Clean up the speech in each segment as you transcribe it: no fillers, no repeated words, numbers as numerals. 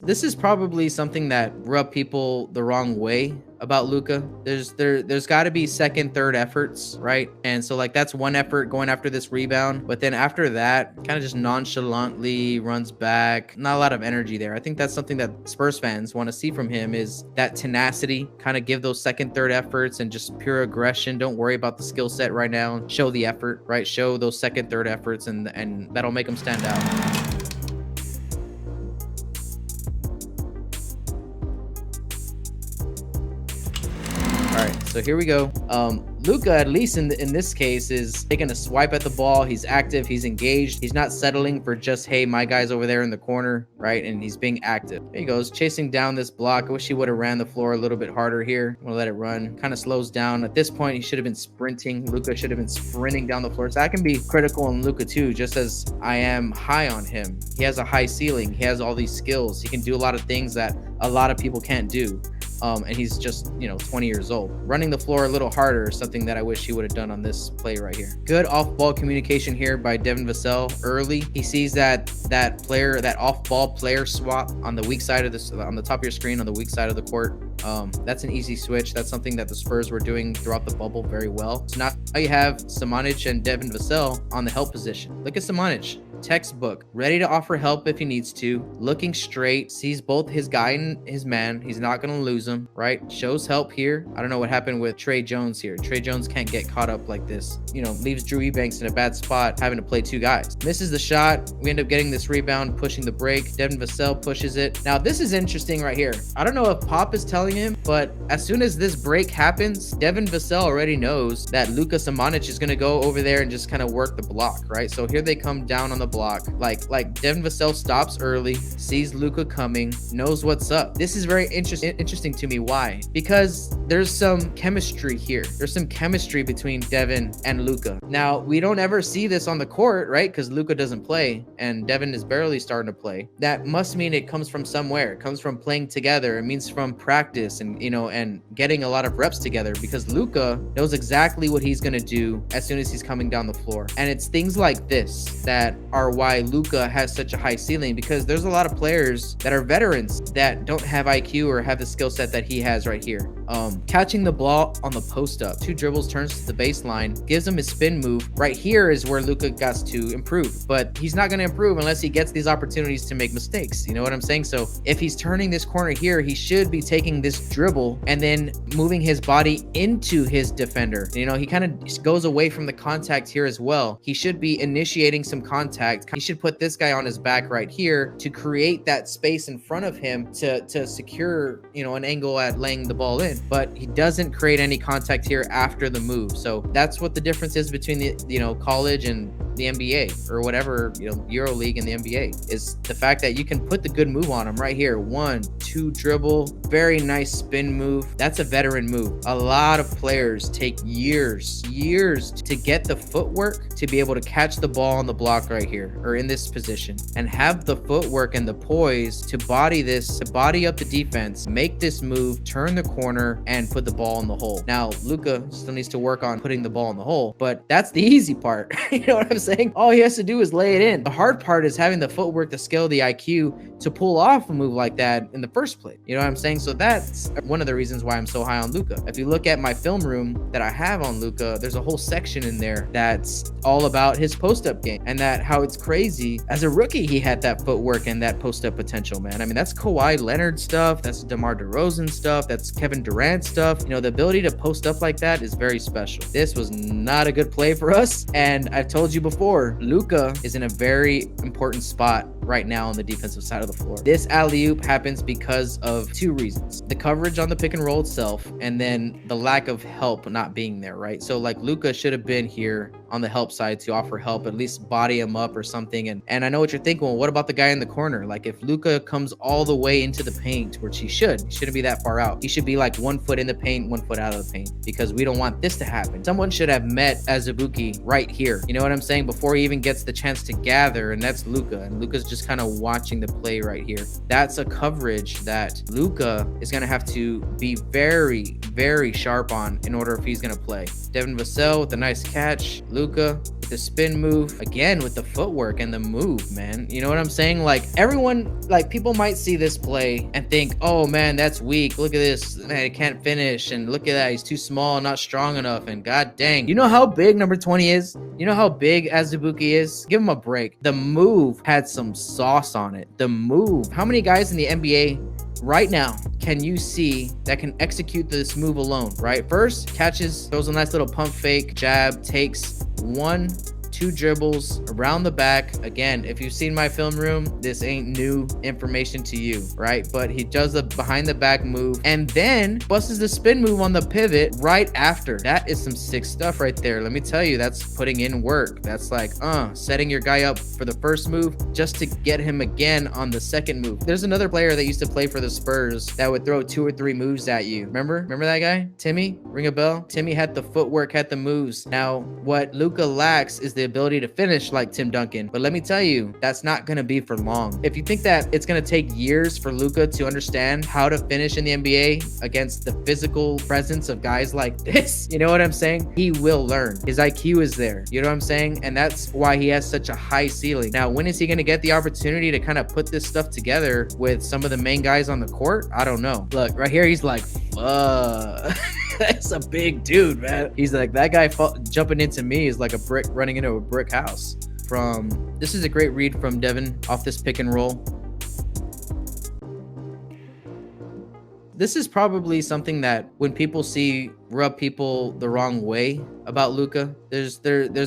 This is probably something that rubbed people the wrong way about Luka. There's got to be second, third efforts, right? And so like that's one effort going after this rebound, but then after that, kind of just nonchalantly runs back. Not a lot of energy there. I think that's something that Spurs fans want to see from him is that tenacity. Kind of give those second, third efforts and just pure aggression. Don't worry about the skill set right now. Show the effort, right? Show those second, third efforts, and that'll make him stand out. All right, so here we go. Luka, at least in this case, is taking a swipe at the ball. He's active. He's engaged. He's not settling for just, hey, my guy's over there in the corner, right? And he's being active. There he goes, chasing down this block. I wish he would have ran the floor a little bit harder here. I'm gonna let it run. Kind of slows down. At this point, he should have been sprinting. Luka should have been sprinting down the floor. So I can be critical on Luka too, just as I am high on him. He has a high ceiling. He has all these skills. He can do a lot of things that a lot of people can't do. And he's just, 20 years old. Running the floor a little harder is something that I wish he would have done on this play right here. Good off-ball communication here by Devin Vassell early. He sees that off-ball player swap on the weak side of this, on the top of your screen, on the weak side of the court. That's an easy switch. That's something that the Spurs were doing throughout the bubble very well. So now you have Samanic and Devin Vassell on the help position. Look at Samanic. Textbook, ready to offer help if he needs to, looking straight, sees both his guy and his man. He's not going to lose him, right? Shows help here. I don't know what happened with Trejo Jones here. Trejo Jones can't get caught up like this. Leaves Drew Eubanks in a bad spot, having to play two guys. Misses the shot. We end up getting this rebound, pushing the break. Devin Vassell pushes it. Now, this is interesting right here. I don't know if Pop is telling him, but as soon as this break happens, Devin Vassell already knows that Luka Samanic is going to go over there and just kind of work the block, right? So here they come down on the block. Like Devin Vassell stops early, sees Luka coming, knows what's up. This is very interesting to me. Why? Because there's some chemistry here. There's some chemistry between Devin and Luka. Now, we don't ever see this on the court, right? Because Luka doesn't play and Devin is barely starting to play. That must mean it comes from somewhere. It comes from playing together. It means from practice and and getting a lot of reps together, because Luka knows exactly what he's gonna do as soon as he's coming down the floor. And it's things like this that are why Luka has such a high ceiling, because there's a lot of players that are veterans that don't have IQ or have the skill set that he has right here. Catching the ball on the post up, 2 dribbles, turns to the baseline, gives him his spin move. Right here is where Luka got to improve, but he's not going to improve unless he gets these opportunities to make mistakes. You know what I'm saying? So if he's turning this corner here, he should be taking this dribble and then moving his body into his defender. He kind of goes away from the contact here as well. He should be initiating some contact. He should put this guy on his back right here to create that space in front of him to secure, an angle at laying the ball in. But he doesn't create any contact here after the move. So that's what the difference is between the, college and the NBA or whatever, Euro League and the NBA, is the fact that you can put the good move on him right here. 1, 2 dribble, very nice spin move. That's a veteran move. A lot of players take years to get the footwork to be able to catch the ball on the block right here or in this position and have the footwork and the poise to body this, to body up the defense, make this move, turn the corner and put the ball in the hole. Now, Luka still needs to work on putting the ball in the hole, but that's the easy part. You know what I'm saying? All he has to do is lay it in. The hard part is having the footwork, the skill, the IQ to pull off a move like that in the first place. You know what I'm saying? So that's one of the reasons why I'm so high on Luka. If you look at my film room that I have on Luka, there's a whole section in there that's all about his post-up game and that how it's crazy. As a rookie, he had that footwork and that post-up potential, man. I mean, that's Kawhi Leonard stuff. That's DeMar DeRozan stuff. That's Kevin Durant stuff. The ability to post up like that is very special. This was not a good play for us. And I've told you before, Luka is in a very important spot right now on the defensive side of the floor. This alley-oop happens because of 2 reasons. The coverage on the pick and roll itself, and then the lack of help not being there, right? So like Luka should have been here on the help side to offer help, at least body him up or something. And I know what you're thinking. Well, what about the guy in the corner? Like if Luka comes all the way into the paint, which he shouldn't be that far out. He should be like 1 foot in the paint, 1 foot out of the paint, because we don't want this to happen. Someone should have met Azubuike right here. You know what I'm saying? Before he even gets the chance to gather, and that's Luka. And Luka's just kind of watching the play right here. That's a coverage that Luka is going to have to be very, very sharp on in order if he's gonna play. Devin Vassell with a nice catch. Luka with the spin move. Again, with the footwork and the move, man. You know what I'm saying? Like, everyone, like, people might see this play and think, oh man, that's weak. Look at this, man, he can't finish. And look at that, he's too small, not strong enough. And god dang, you know how big number 20 is? You know how big Azubuike is? Give him a break. The move had some sauce on it. The move. How many guys in the NBA right now can you see that can execute this move alone, right? First, catches, throws a nice little pump fake, jab, takes 1-2 dribbles around the back. Again, if you've seen my film room, this ain't new information to you, right? But he does a behind the back move and then busts the spin move on the pivot right after. That is some sick stuff right there. Let me tell you, that's putting in work. That's like, setting your guy up for the first move just to get him again on the second move. There's another player that used to play for the Spurs that would throw 2 or 3 moves at you. Remember that guy? Timmy? Ring a bell? Timmy had the footwork, had the moves. Now, what Luka lacks is the ability to finish like Tim Duncan. But let me tell you, that's not going to be for long. If you think that it's going to take years for Luka to understand how to finish in the NBA against the physical presence of guys like this, you know what I'm saying? He will learn. His IQ is there. You know what I'm saying? And that's why he has such a high ceiling. Now, when is he going to get the opportunity to kind of put this stuff together with some of the main guys on the court? I don't know. Look, right here, he's like, fuck. That's a big dude, man. He's like, that guy jumping into me is like a brick running into a brick house. This is a great read from Devin off this pick and roll. This is probably something that when people see rub people the wrong way about Luka, there's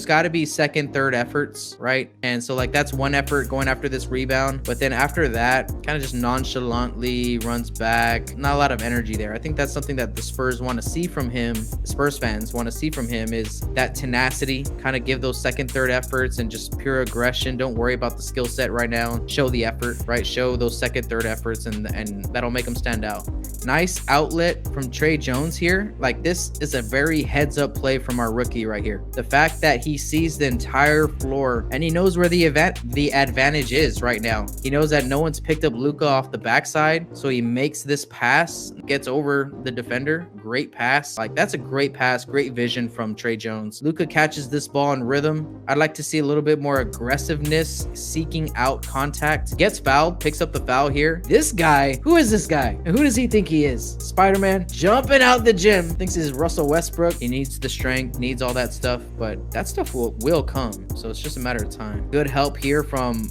got to be second, third efforts, right? And so like that's one effort going after this rebound, but then after that kind of just nonchalantly runs back. Not a lot of energy there. I think that's something that the Spurs want to see from him. Spurs fans want to see from him is that tenacity, kind of give those second, third efforts and just pure aggression. Don't worry about the skill set right now. Show the effort, right? Show those second, third efforts and that'll make them stand out. Nice outlet from Trejo Jr here. Like, this is a very heads up play from our rookie right here. The fact that he sees the entire floor and he knows where the advantage is right now. He knows that no one's picked up Luka off the backside, so he makes this pass, gets over the defender. Great pass. Like, that's a great pass, great vision from Trejo Jr. Luka catches this ball in rhythm. I'd like to see a little bit more aggressiveness, seeking out contact. Gets fouled, picks up the foul here. This guy, who is this guy? And who does he think he is? Spider-Man jumping out the gym. Thinks he's Russell Westbrook. He needs the strength, needs all that stuff, but that stuff will come. So it's just a matter of time. Good help here from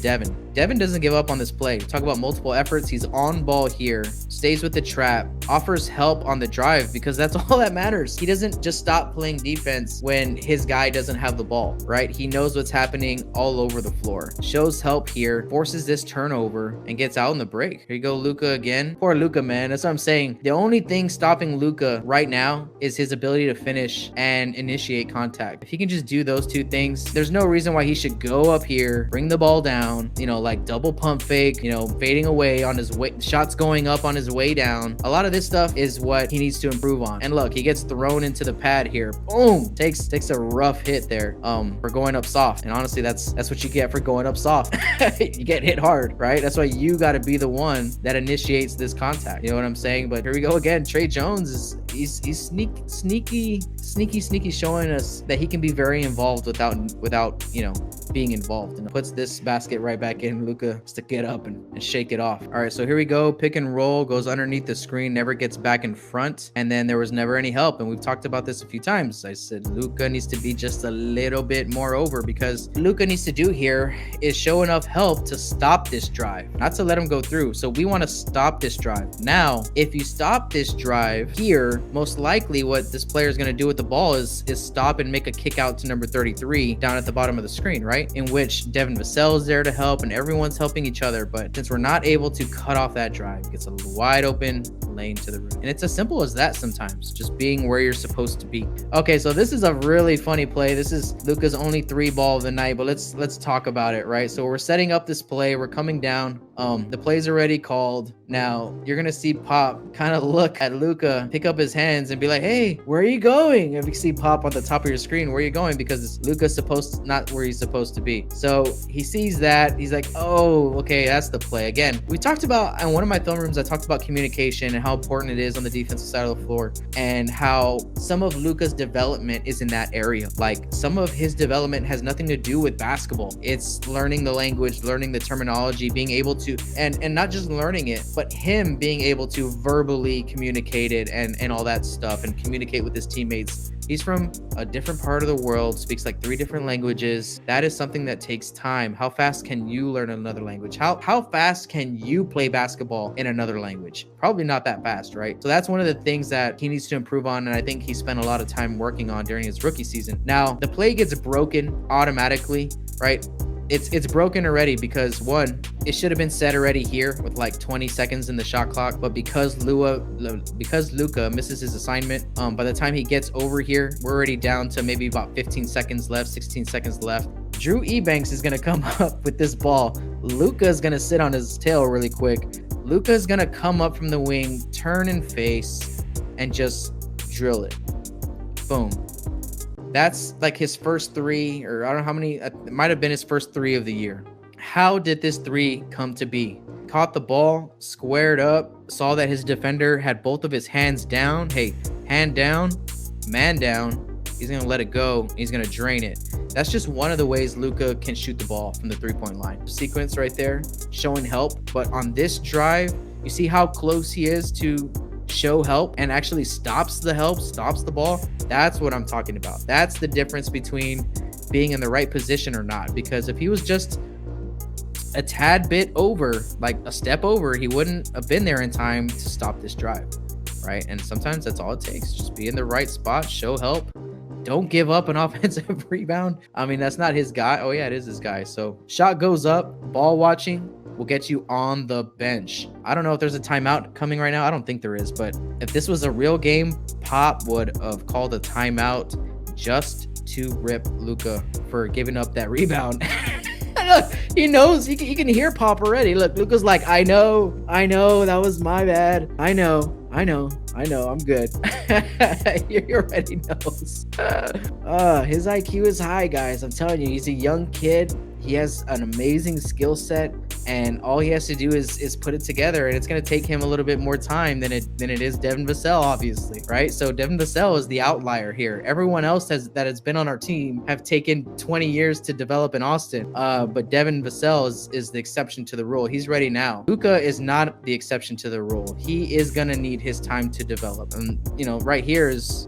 Devin. Devin doesn't give up on this play. Talk about multiple efforts. He's on ball here, stays with the trap, offers help on the drive because that's all that matters. He doesn't just stop playing defense when his guy doesn't have the ball, right? He knows what's happening all over the floor. Shows help here, forces this turnover and gets out in the break. Here you go, Luka again. Poor Luka, man. That's what I'm saying. The only thing stopping Luka right now is his ability to finish and initiate contact. If he can just do those two things, there's no reason why he should go up here, bring the ball down, like double pump fake, fading away on his way, shots going up on his way down. A lot of this stuff is what he needs to improve on. And look, he gets thrown into the pad here. Boom! Takes a rough hit there for going up soft. And honestly, that's what you get for going up soft. You get hit hard, right? That's why you got to be the one that initiates this contact. You know what I'm saying? But here we go again. Trejo Jr. He's sneaky showing us that he can be very involved without being involved, and puts this basket right back in. Luka has to get up and shake it off. All right, so here we go. Pick and roll, goes underneath the screen, never gets back in front, and then there was never any help. And we've talked about this a few times. I said Luka needs to be just a little bit more over, because Luka needs to do here is show enough help to stop this drive, not to let him go through. So we want to stop this drive. Now, if you stop this drive here, most likely what this player is going to do with the ball is stop and make a kick out to number 33 down at the bottom of the screen, right? In which Devin Vassell is there to help and everyone's helping each other. But since we're not able to cut off that drive, it gets a little wide open lane to the rim. And it's as simple as that sometimes, just being where you're supposed to be. Okay, so this is a really funny play. This is Luka's only 3 ball of the night, but let's talk about it, right? So we're setting up this play, we're coming down. The play's already called. Now you're gonna see Pop kind of look at Luka, pick up his hands and be like, hey, where are you going? If you see Pop on the top of your screen, where are you going? Because Luka's not where he's supposed to be. So he sees that, he's like, oh, okay, that's the play. Again, we talked about in one of my film rooms, I talked about communication and how important it is on the defensive side of the floor, and how some of Luka's development is in that area. Like, some of his development has nothing to do with basketball. It's learning the language, learning the terminology, being able to, and not just learning it, but him being able to verbally communicate it and all that stuff, and communicate with his teammates. He's from a different part of the world, speaks like 3 different languages. That is something that takes time. How fast can you learn another language? How fast can you play basketball in another language? Probably not that fast, right? So that's one of the things that he needs to improve on, and I think he spent a lot of time working on during his rookie season. Now, the play gets broken automatically, right? It's broken already because, one, it should have been set already here with like 20 seconds in the shot clock, but because Luka misses his assignment, by the time he gets over here, we're already down to maybe about 15 seconds left, 16 seconds left. Drew Ebanks is gonna come up with this ball. Luka is gonna sit on his tail really quick. Luka is gonna come up from the wing, turn and face, and just drill it. Boom. That's like his first 3, or I don't know how many, it might have been his first 3 of the year. How did this 3 come to be? Caught the ball, squared up, saw that his defender had both of his hands down. Hey, hand down, man down. He's going to let it go. He's going to drain it. That's just one of the ways Luka can shoot the ball from the 3-point line. Sequence right there, showing help. But on this drive, you see how close he is to show help and actually stops the help, stops the ball. That's what I'm talking about. That's the difference between being in the right position or not. Because if he was just a tad bit over, like a step over, he wouldn't have been there in time to stop this drive, right? And sometimes that's all it takes. Just be in the right spot, show help. Don't give up an offensive rebound. I mean, that's not his guy. Oh yeah, it is his guy. So shot goes up, ball watching will get you on the bench. I don't know if there's a timeout coming right now. I don't think there is, but if this was a real game, Pop would have called a timeout just to rip Luka for giving up that rebound. Look, he knows, he can hear Pop already. Look, Luka's like, I know, that was my bad. I know, I'm good. He already knows. His IQ is high, guys. I'm telling you, he's a young kid. He has an amazing skill set, and all he has to do is put it together, and it's going to take him a little bit more time than it is Devin Vassell, obviously, right? So Devin Vassell is the outlier here. Everyone else that has been on our team have taken 20 years to develop in Austin, but Devin Vassell is the exception to the rule. He's ready now. Luka is not the exception to the rule. He is going to need his time to develop, and right here is